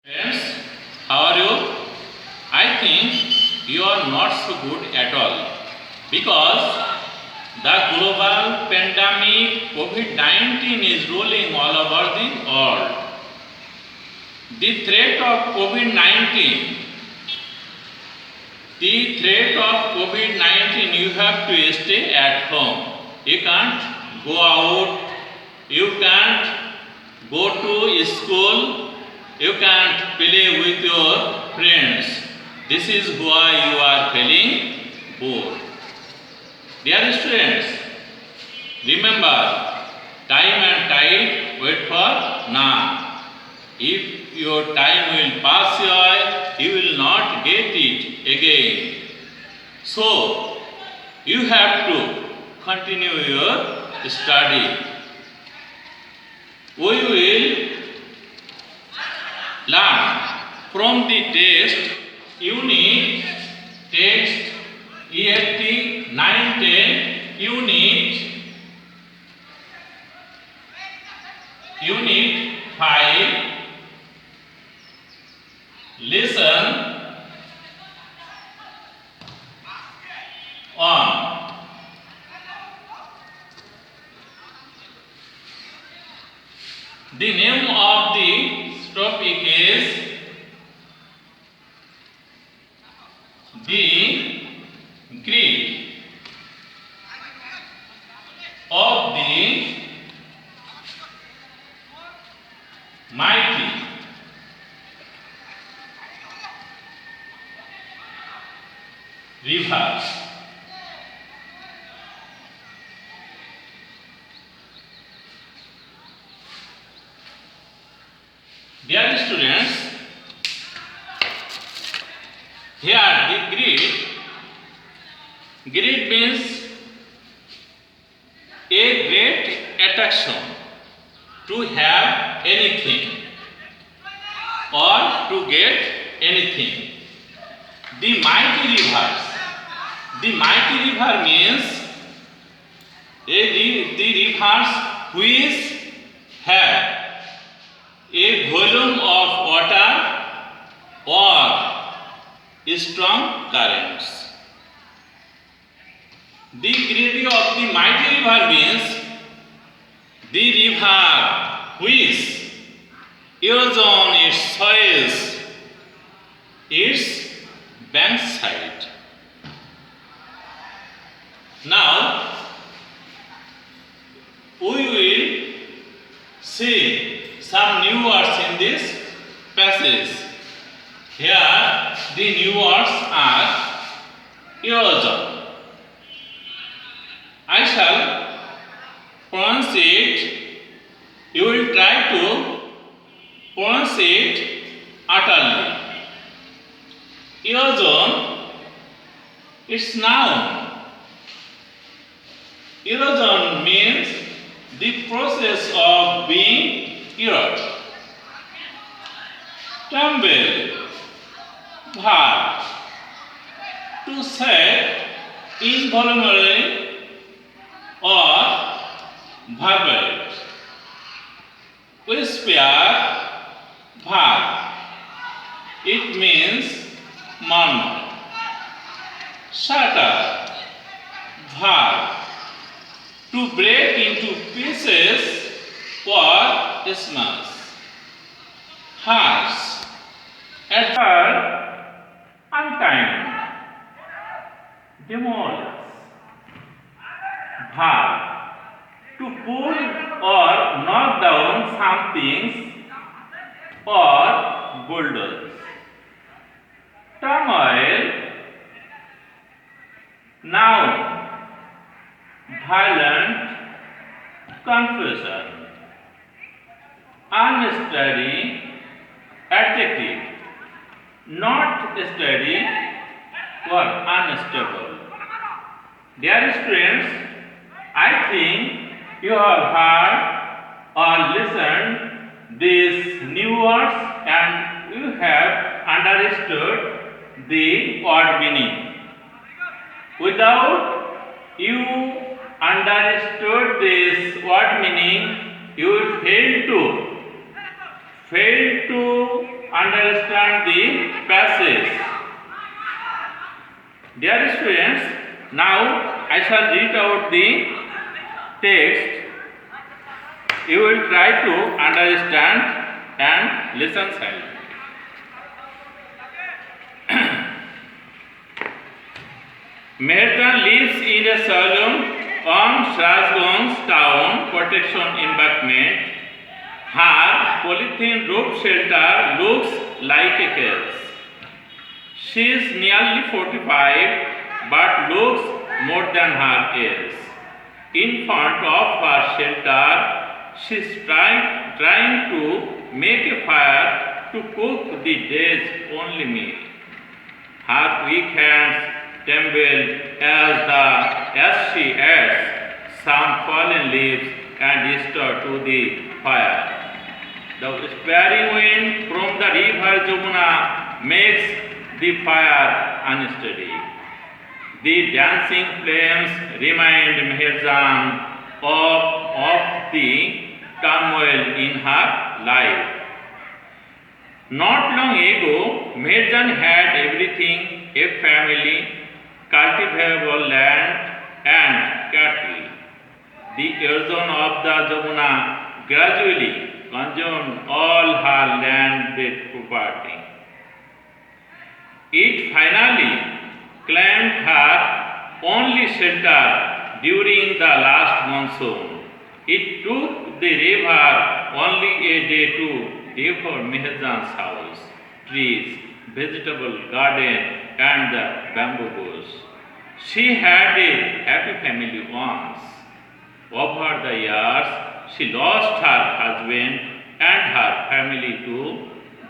Friends, how are you? I think you are not so good at all because the global pandemic COVID-19 is rolling all over the world. The threat of COVID-19, you have to stay at home. You can't go out, you can't go to school, you can't play with your friends. This is why you are feeling bored. Dear students, remember, time and tide wait for none. If your time will pass by, you will not get it again. So, you have to continue your study. We will learn from the text unit text EFT 910 unit 5 lesson on the name of the topic is the greed of the mighty. Rivers. Dear students, here the greed means a great attraction to have anything or to get anything. The mighty river means the rivers which have a volume of water or strong currents. The greed of the mighty river means the river which erosion its soils, its bankside. Now, we will see some new words in this passage. Here, the new words are erosion. I shall pronounce it. You will try to pronounce it utterly. Erosion, it's noun. Erosion means the process of being eroded. Tumble, verb, to set involuntarily or verbally. Whisper, verb, it means murmur. Shatter, verb, to break into pieces or smash. Harsh, adverb, unkind. Demolish, verb, to pull or knock down some things or bulldoze. Turmoil, noun, violent confusion. Unsteady, adjective, not steady or unstable. Dear students, I think you have heard or listened these new words and you have understood the word meaning. Without you understood this word meaning, you will fail to understand the passage. Dear students, now I shall read out the text. You will try to understand and listen silently. Meherjan lives in a saloon on Srajganj town protection embankment. Her polythene roof shelter looks like a cage. She is nearly 45 but looks more than her age. In front of her shelter, she is trying to make a fire to cook the day's only meal. Her weak hands tremble as she adds some fallen leaves and stir to the fire. The sparing wind from the river Jamuna makes the fire unsteady. The dancing flames remind Meherjan of the turmoil in her life. Not long ago, Meherjan had everything: a family, cultivable land, and cattle. The erosion of the Jamuna gradually consumed all her landed property. It finally claimed her only shelter during the last monsoon. It took the river only a day to devour Meherjan's house, trees, vegetable garden, and the bamboo bush. She had a happy family once. Over the years, she lost her husband and her family to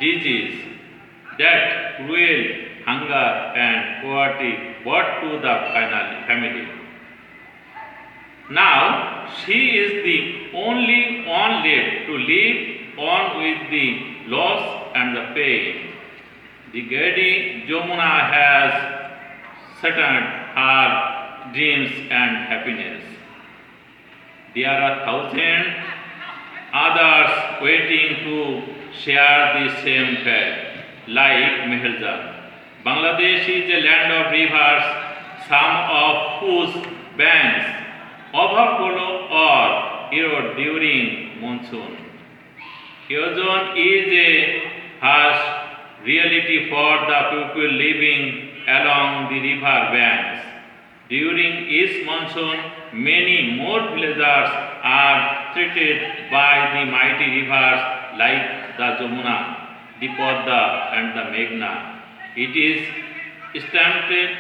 disease that cruel hunger and poverty brought to the family. Now she is the only one left to live on with the loss and the pain. The greedy Jamuna has shattered her dreams and happiness. There are thousands others waiting to share the same fate, like Meherjan. Bangladesh is a land of rivers, some of whose banks overflow or erode during monsoon. Erosion is a harsh reality for the people living along the river banks. During each monsoon, many more villagers are threatened by the mighty rivers like the Jamuna, the Padma, and the Meghna. It is estimated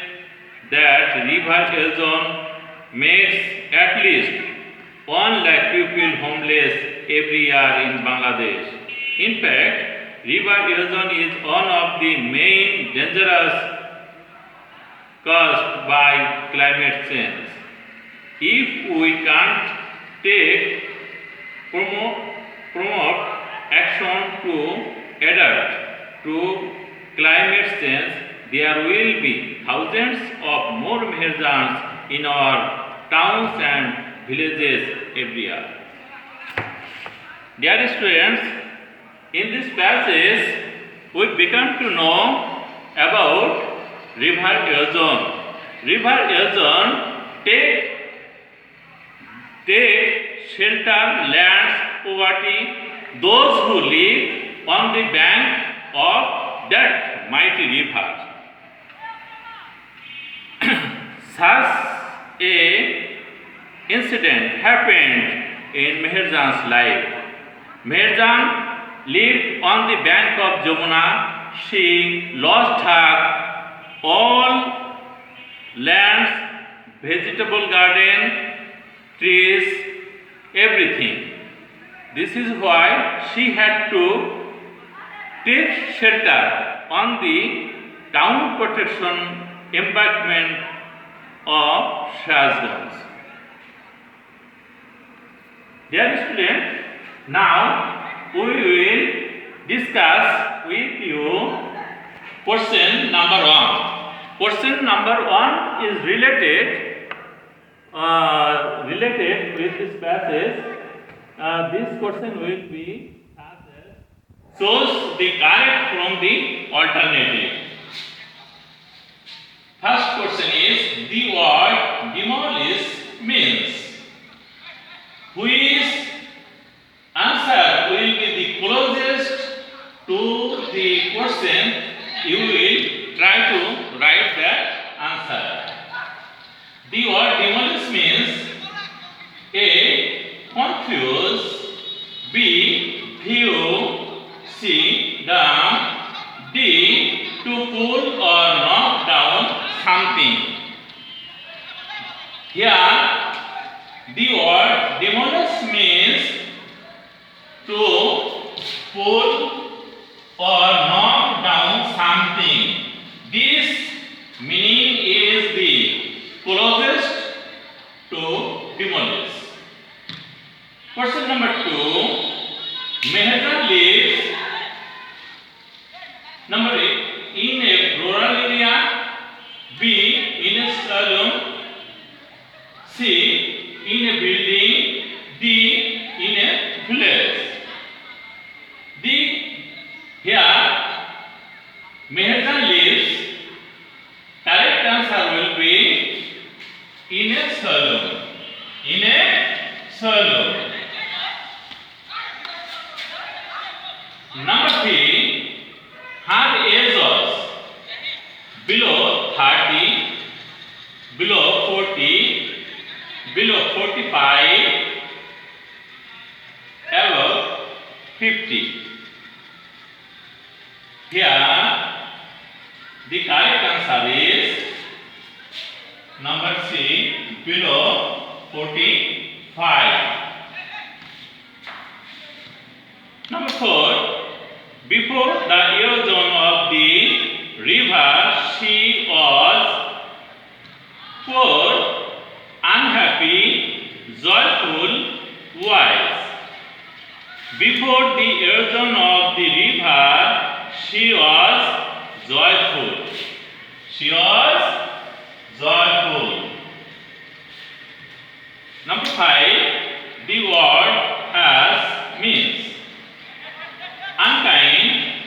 that river erosion makes at least 1 lakh people homeless every year in Bangladesh. In fact, river erosion is one of the main dangers caused by climate change. If we can't promote action to adapt to climate change, there will be thousands of more Meherjans in our towns and villages every year. Dear students, in this passage, we become to know about river erosion. River erosion take shelter, lands, poverty, those who live on the bank of that mighty river. Such a incident happened in Meherjan's life. Meherjan lived on the bank of Jamuna. She lost her all lands, vegetable garden, trees, everything. This is why she had to take shelter on the town protection embankment of Srajganj. Dear students, now we will discuss with you question number 1. Question number 1 is related with this passage. This question will be Choose the correct from the alternative. First question is the word demolish means. Which answer will be the closest to the question? You will try to write that answer. The word demolish means A. Confuse, B. View, C. Dump, D. To pull or knock down something. Here, the word demolish means to pull or knock down something. This meaning is the closest to demolish. Question number 2. Meherjan lives number A in a rural area, B in a saloon, C in a building, D in a village. Here Meherjan lives. Correct answer will be in a saloon. In a saloon. Number 3. Her age was below 30, below 40, below 45, above 50. Here, the correct answer is number C, below 45. Number 4. Before the erosion of the river, she was poor, unhappy, joyful, wise. Before the erosion of the river, she was joyful. She was joyful. Number 5. The word as means unkind,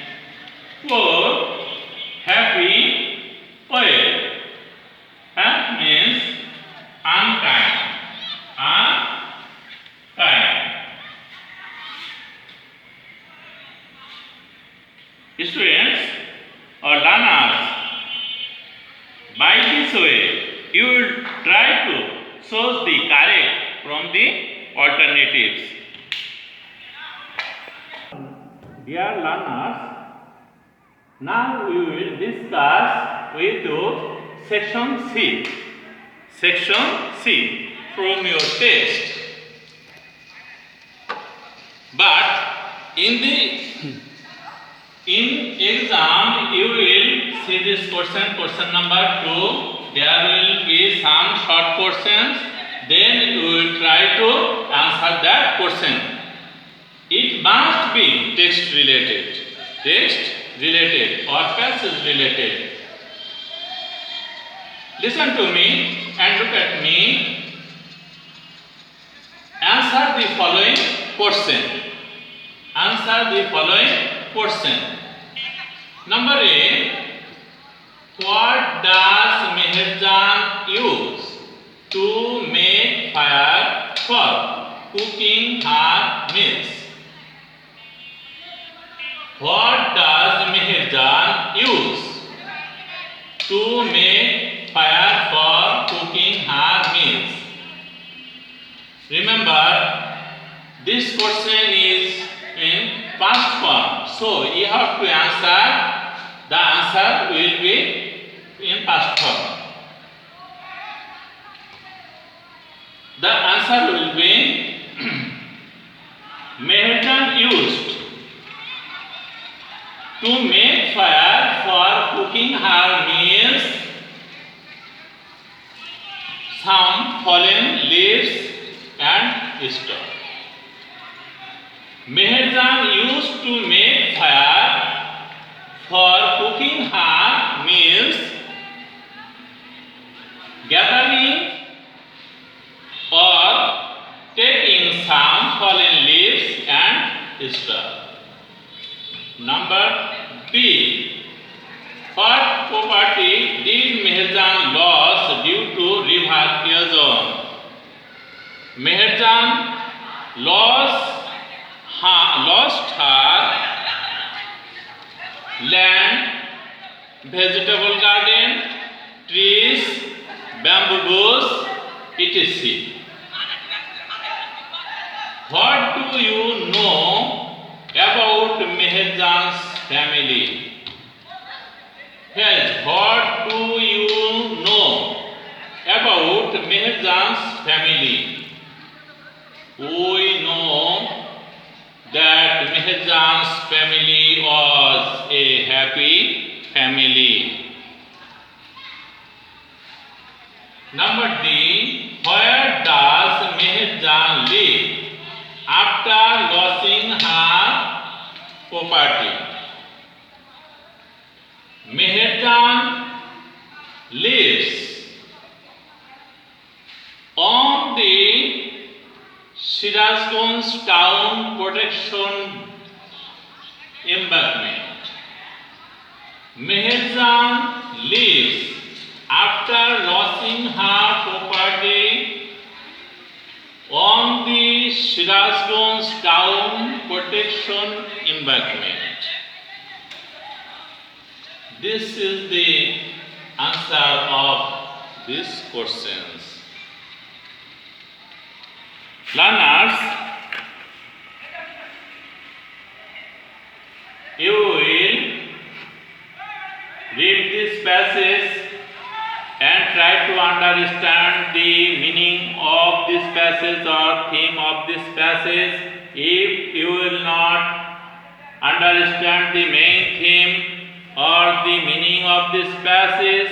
poor, happy, poet. That means unkind. Unkind. Students or learners, by this way you will try to choose the correct from the alternatives. Dear learners, now we will discuss with you section C. Section C from your test. But in exam you will see this question number 2. There will be some short questions. Then you will try to answer that question. It must be text related or passage related. Listen to me and look at me. Answer the following question. Answer the following question. Number A. What does Meherjan use to make fire for cooking her meals? What does Meherjan use to make fire for cooking her meals? Remember, this question is in past form, so you have to answer. The answer will be in past form. The answer will be Meherjan used to make fire for cooking her meals some fallen leaves and straw. Meherjan used to make fire for cooking her meals, gathering or taking some fallen leaves and straw. property did Meherjan lose due to river erosion? Meherjan lost her land, vegetable garden, trees, bamboo bush, etc. What do you know about Meherjan's family? Yes, what do you know about Meherjan's family? We know that Meherjan's family was a happy family. Number D. Where does Meherjan live after losing her property? Meherjan lives on the Sirajganj Town Protection Embankment. Meherjan lives after losing her property on the Sirajganj Town Protection Embankment. This is the answer of these questions. Learners, you will read this passage and try to understand the meaning of this passage or theme of this passage. If you will not understand the main theme or the meaning of this passage,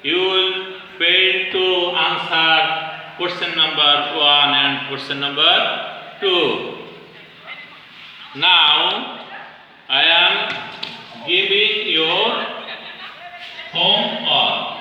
you will fail to answer question number 1 and question number 2. Now I am giving your homework.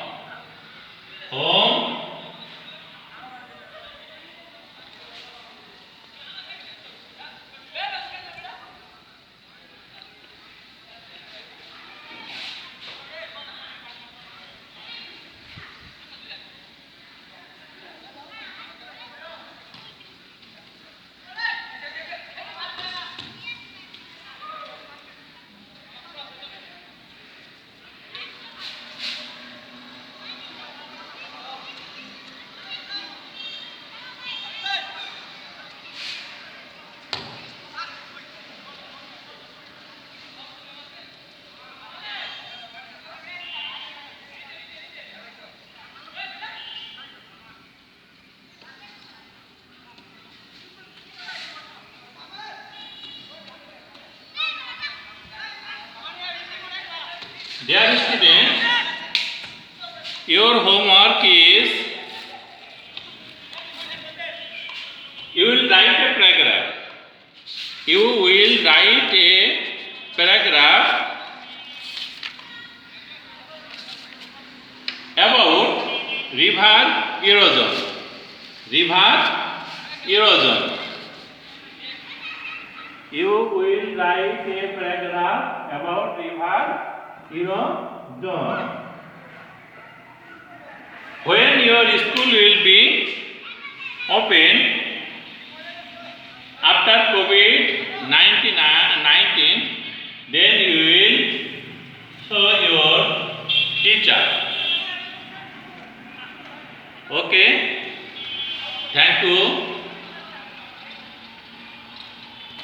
Dear students, your homework is you will write a paragraph. You will write a paragraph about river erosion. River erosion. You will write a paragraph about river erosion. When your school will be open after COVID-19, then you will show your teacher. Okay, thank you.